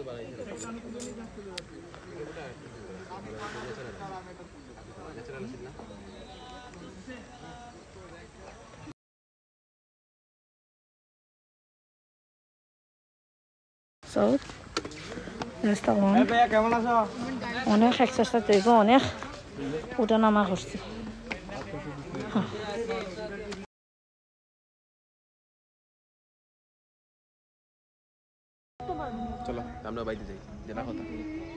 So, রাস্তা অনেক exercise দেখবো, অনেক ওটা নামা করছি। চলো আমরা বাইরে যাই, জেলা কথা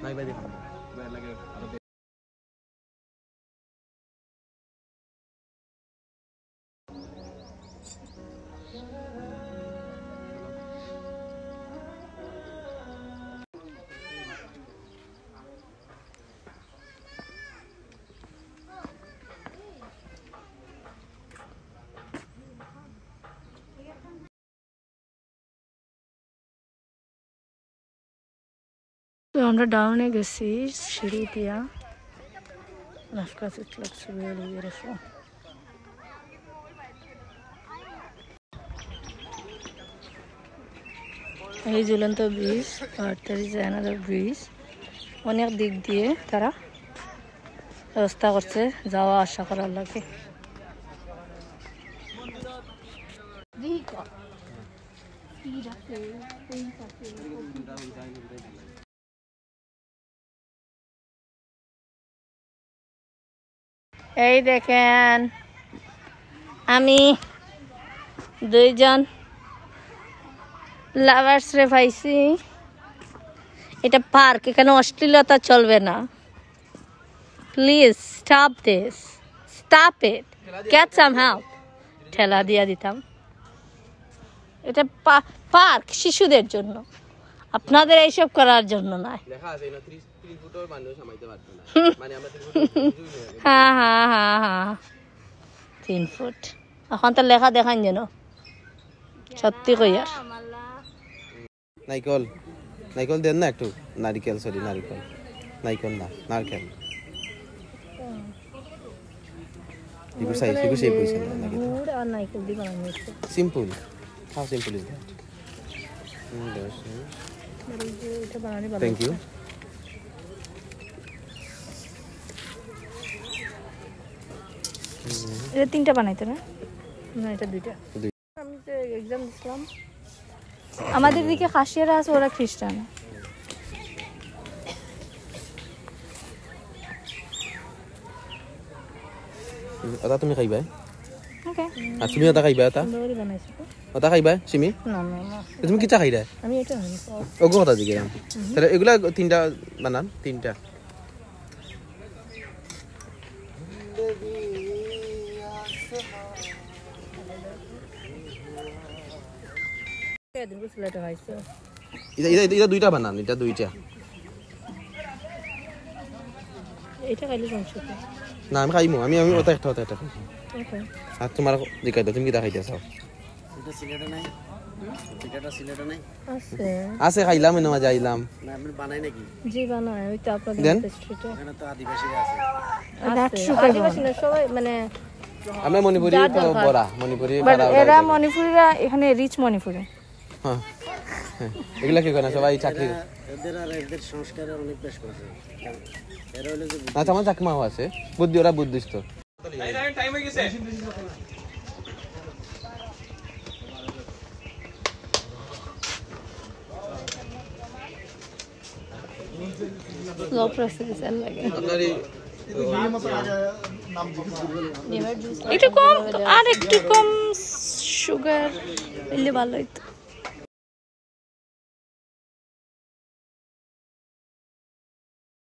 নাই বাইরে লাগে। তো আমরা ডাউনে গেছি সিঁড়ি দিয়া, রাস্তা লাগছে বেরোশো। এই ঝুলন্ত ব্রিজ, আর there is another bridge। অনেক দিক দিয়ে তারা ব্যবস্থা করছে যাওয়া আসা করার লাগে। এই দেখেন আমি দুইজন লাভার্স রে পাইছি। এটা পার্ক, এখানে অশ্লীলতা চলবে না। Please stop this, stop it, get some help. ঠেলা দিয়া দিতাম। এটা পার্ক শিশুদের জন্য, আপনাদের এইসব করার জন্য নয়। হ্যাঁ হ্যাঁ হ্যাঁ হ্যাঁ 3 ফুট। এখন তো লেখা দেখান যেন সত্যি কইয়ার। নাইকল নাইকল দেন না একটু, নারিকেল, সরি নারিকেল, নাইকল না নারকেল। Simple, how simple is that? Thank you. এটা 3টা বানাইতে না, না এটা 2টা। আমি যে এক্সাম দিছিলাম, আমাদের দিকে খাসিয়ারা আছে, ওরা খ্রিস্টান। ওটা তুমি খাইবা? ওকে। আর তুমি ওটা খাইবা? ওটা খাইবা সিমি? না না না। তুমি কিটা খাইরা? আমি এটা খাই। ওগো কথা দিকে তাহলে এগুলা 3টা বানান, 3টা। এটা 2টা বানান, এটা 2টা। এটা খাইলে সমস্যা কি? না আমি খাইমু, আমি ওটা একটা ওটা একটা। ওকে। আর তোমার জিজ্ঞাসা দাও, তুমি কিটা খাইতেছ? এটা সিলেটে নাই, এটা সিলেটে নাই আছে আছে, খাইলাম না মজা আইলাম। না আপনি বানাই নাকি? জি বানায়, ওই তো আপনাদের স্ট্রিটে। এখানে তো আদিবাসীরা আছে। আদিবাসী না সবাই, মানে আমরা মণিপুরি বড়া, মণিপুরি বাট এরা মণিপুরিরা এখানে রিচ মণিপুরি। হ্যাঁ এগুলা কি করে সবাই চাকরি, এদের আর এদের সংস্কারে অনেক বেশ করেছে। এরা হলো যে আচ্ছা আমার চাকমাও আছে, বুদ্ধি, ওরা বুদ্ধিস্ট। টাইম হয়ে গেছে। লো প্রসেস লাগে। একটু কম, আর একটু কম সুগার দিলে ভালো হইতো।